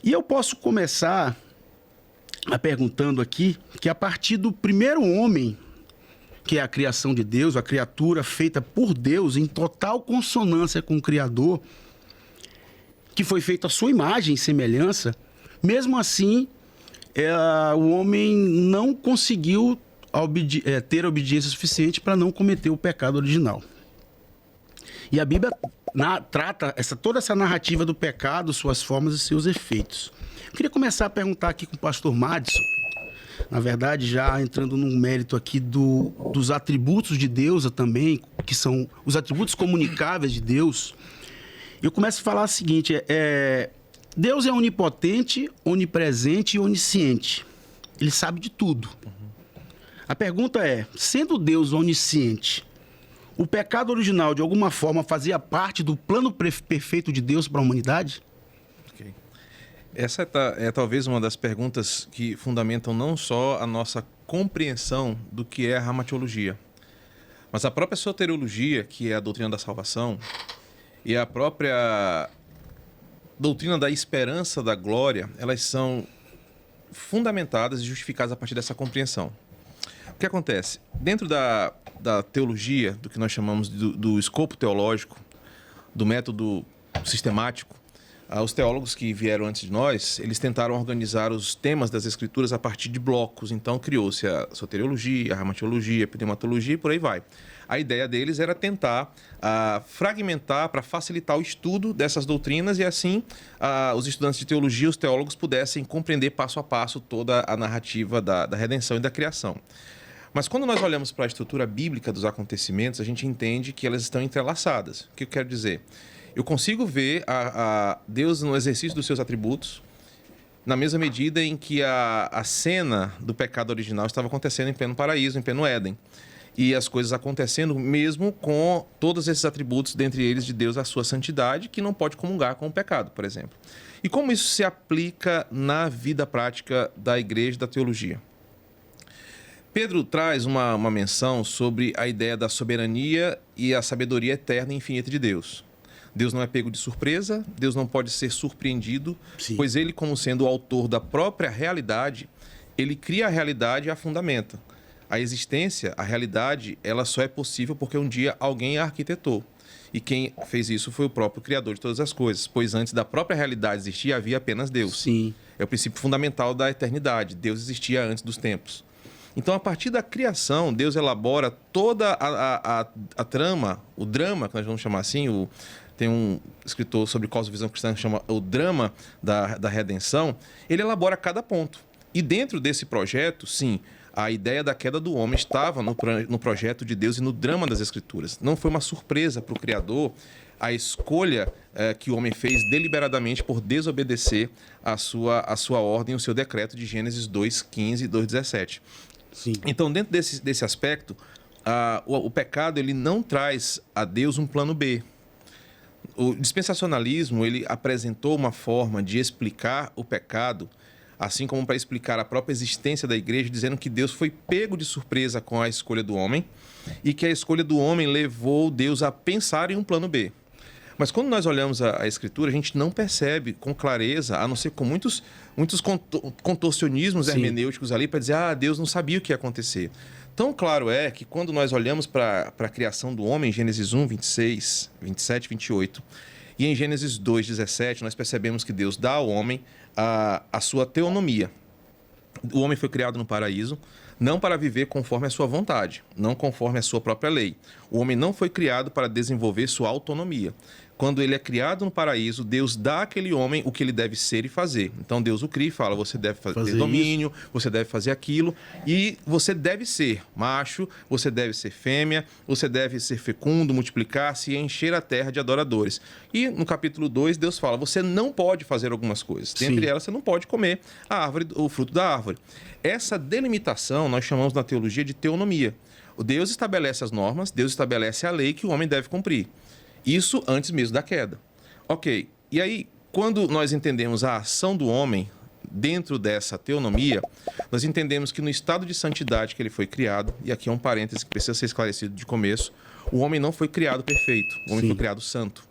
E eu posso começar perguntando aqui que a partir do primeiro homem, que é a criação de Deus, a criatura feita por Deus em total consonância com o Criador, que foi feito à sua imagem e semelhança, mesmo assim, o homem não conseguiu ter obediência suficiente para não cometer o pecado original. E a Bíblia trata toda essa narrativa do pecado, suas formas e seus efeitos. Eu queria começar a perguntar aqui com o pastor Madison, na verdade, já entrando num mérito aqui dos atributos de Deus também, que são os atributos comunicáveis de Deus. Eu começo a falar o seguinte, Deus é onipotente, onipresente e onisciente. Ele sabe de tudo. A pergunta é, sendo Deus onisciente, o pecado original, de alguma forma, fazia parte do plano perfeito de Deus para a humanidade? Okay. Essa é talvez uma das perguntas que fundamentam não só a nossa compreensão do que é a ramateologia, mas a própria soteriologia, que é a doutrina da salvação, e a própria doutrina da esperança da glória, elas são fundamentadas e justificadas a partir dessa compreensão. O que acontece? Dentro da teologia, do que nós chamamos do escopo teológico, do método sistemático, os teólogos que vieram antes de nós, eles tentaram organizar os temas das Escrituras a partir de blocos. Então, criou-se a soteriologia, a ramateologia, a pneumatologia e por aí vai. A ideia deles era tentar fragmentar para facilitar o estudo dessas doutrinas e assim os estudantes de teologia, os teólogos, pudessem compreender passo a passo toda a narrativa da redenção e da criação. Mas quando nós olhamos para a estrutura bíblica dos acontecimentos, a gente entende que elas estão entrelaçadas. O que eu quero dizer? Eu consigo ver Deus no exercício dos seus atributos, na mesma medida em que a cena do pecado original estava acontecendo em pleno paraíso, em pleno Éden. E as coisas acontecendo mesmo com todos esses atributos, dentre eles de Deus, a sua santidade, que não pode comungar com o pecado, por exemplo. E como isso se aplica na vida prática da igreja e da teologia? Pedro traz uma menção sobre a ideia da soberania e a sabedoria eterna e infinita de Deus. Deus não é pego de surpresa, Deus não pode ser surpreendido, Sim. Pois ele, como sendo o autor da própria realidade, ele cria a realidade e a fundamenta. A existência, a realidade, ela só é possível porque um dia alguém a arquitetou. E quem fez isso foi o próprio Criador de todas as coisas, pois antes da própria realidade existir, havia apenas Deus. Sim. É o princípio fundamental da eternidade. Deus existia antes dos tempos. Então, a partir da criação, Deus elabora toda a trama, o drama, que nós vamos chamar assim, tem um escritor sobre cosmovisão cristã que chama o drama da redenção, ele elabora cada ponto. E dentro desse projeto, sim, a ideia da queda do homem estava no projeto de Deus e no drama das Escrituras. Não foi uma surpresa para o Criador a escolha que o homem fez deliberadamente por desobedecer a sua ordem, o seu decreto de Gênesis 2:15 e 2:17. Sim. Então, dentro desse aspecto, o pecado ele não traz a Deus um plano B. O dispensacionalismo ele apresentou uma forma de explicar o pecado, assim como para explicar a própria existência da igreja, dizendo que Deus foi pego de surpresa com a escolha do homem e que a escolha do homem levou Deus a pensar em um plano B. Mas quando nós olhamos a Escritura, a gente não percebe com clareza, a não ser com muitos contorcionismos Sim. hermenêuticos ali para dizer, Deus não sabia o que ia acontecer. Tão claro é que quando nós olhamos para a criação do homem, em Gênesis 1, 26, 27, 28, e em Gênesis 2, 17, nós percebemos que Deus dá ao homem a sua teonomia. O homem foi criado no paraíso, não para viver conforme a sua vontade, não conforme a sua própria lei. O homem não foi criado para desenvolver sua autonomia. Quando ele é criado no paraíso, Deus dá àquele homem o que ele deve ser e fazer. Então Deus o cria e fala, você deve ter domínio, você deve fazer aquilo, e você deve ser macho, você deve ser fêmea, você deve ser fecundo, multiplicar-se e encher a terra de adoradores. E no capítulo 2, Deus fala, você não pode fazer algumas coisas. Dentre elas, você não pode comer o fruto da árvore. Essa delimitação nós chamamos na teologia de teonomia. O Deus estabelece as normas, Deus estabelece a lei que o homem deve cumprir. Isso antes mesmo da queda. Ok, e aí, quando nós entendemos a ação do homem dentro dessa teonomia, nós entendemos que no estado de santidade que ele foi criado, e aqui é um parêntese que precisa ser esclarecido de começo, o homem não foi criado perfeito, o homem foi criado santo.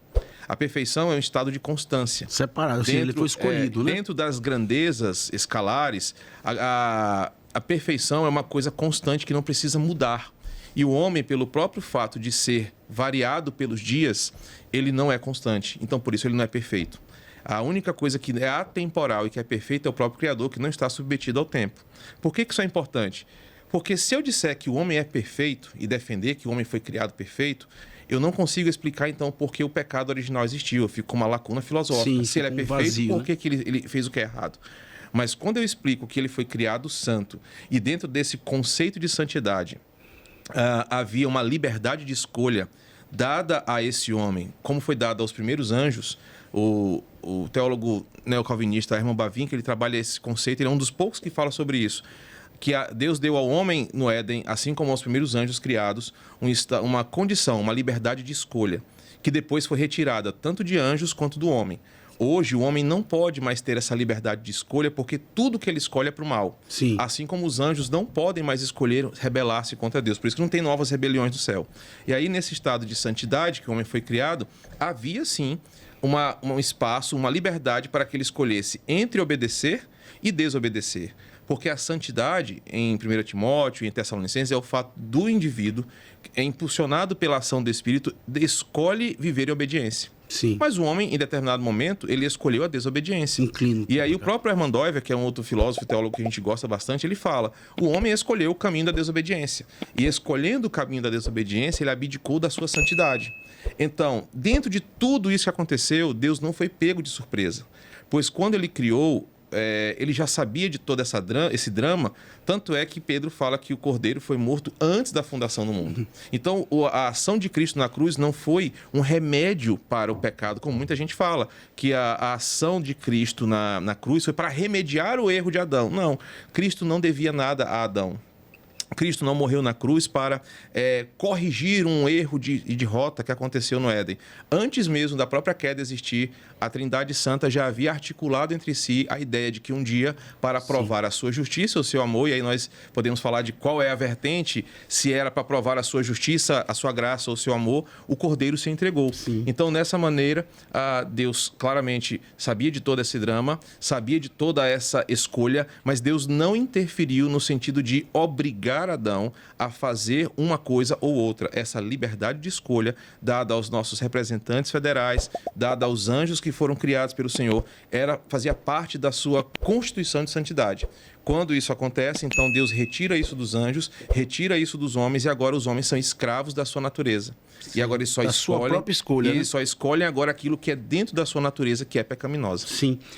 A perfeição é um estado de constância. Separado, assim, ele foi escolhido, né? Dentro das grandezas escalares, a perfeição é uma coisa constante que não precisa mudar. E o homem, pelo próprio fato de ser variado pelos dias, ele não é constante. Então, por isso, ele não é perfeito. A única coisa que é atemporal e que é perfeita é o próprio Criador, que não está submetido ao tempo. Por que isso é importante? Porque se eu disser que o homem é perfeito e defender que o homem foi criado perfeito, eu não consigo explicar, então, por que o pecado original existiu. Eu fico com uma lacuna filosófica. Sim, se ele é perfeito, vazio, por que ele fez o que é errado? Mas quando eu explico que ele foi criado santo e dentro desse conceito de santidade havia uma liberdade de escolha dada a esse homem, como foi dada aos primeiros anjos, o teólogo neocalvinista Herman Bavinck, que ele trabalha esse conceito, ele é um dos poucos que fala sobre isso, que Deus deu ao homem no Éden, assim como aos primeiros anjos criados, uma condição, uma liberdade de escolha, que depois foi retirada tanto de anjos quanto do homem. Hoje, o homem não pode mais ter essa liberdade de escolha porque tudo que ele escolhe é para o mal. Sim. Assim como os anjos não podem mais escolher rebelar-se contra Deus. Por isso que não tem novas rebeliões do céu. E aí, nesse estado de santidade que o homem foi criado, havia sim um espaço, uma liberdade para que ele escolhesse entre obedecer e desobedecer. Porque a santidade, em 1 Timóteo e em Tessalonicenses, é o fato do indivíduo, impulsionado pela ação do Espírito, escolhe viver em obediência. Sim. Mas o homem, em determinado momento, ele escolheu a desobediência. Inclino. E aí o próprio Hermann Doiver, que é um outro filósofo e teólogo que a gente gosta bastante, ele fala, o homem escolheu o caminho da desobediência. E escolhendo o caminho da desobediência, ele abdicou da sua santidade. Então, dentro de tudo isso que aconteceu, Deus não foi pego de surpresa. Pois quando ele criou, ele já sabia de todo esse drama, tanto é que Pedro fala que o Cordeiro foi morto antes da fundação do mundo. Então, a ação de Cristo na cruz não foi um remédio para o pecado, como muita gente fala, que a ação de Cristo na cruz foi para remediar o erro de Adão. Não, Cristo não devia nada a Adão. Cristo não morreu na cruz para corrigir um erro de rota que aconteceu no Éden. Antes mesmo da própria queda existir, a Trindade Santa já havia articulado entre si a ideia de que um dia, para provar a sua justiça, o seu amor, e aí nós podemos falar de qual é a vertente, se era para provar a sua justiça, a sua graça ou o seu amor, o Cordeiro se entregou. Sim. Então, nessa maneira, Deus claramente sabia de todo esse drama, sabia de toda essa escolha, mas Deus não interferiu no sentido de obrigar Adão a fazer uma coisa ou outra. Essa liberdade de escolha dada aos nossos representantes federais, dada aos anjos que foram criados pelo Senhor, fazia parte da sua constituição de santidade. Quando isso acontece, então Deus retira isso dos anjos, retira isso dos homens e agora os homens são escravos da sua natureza. Sim, e agora eles só da sua própria escolha, e né? eles só escolhem agora aquilo que é dentro da sua natureza, que é pecaminosa. Sim.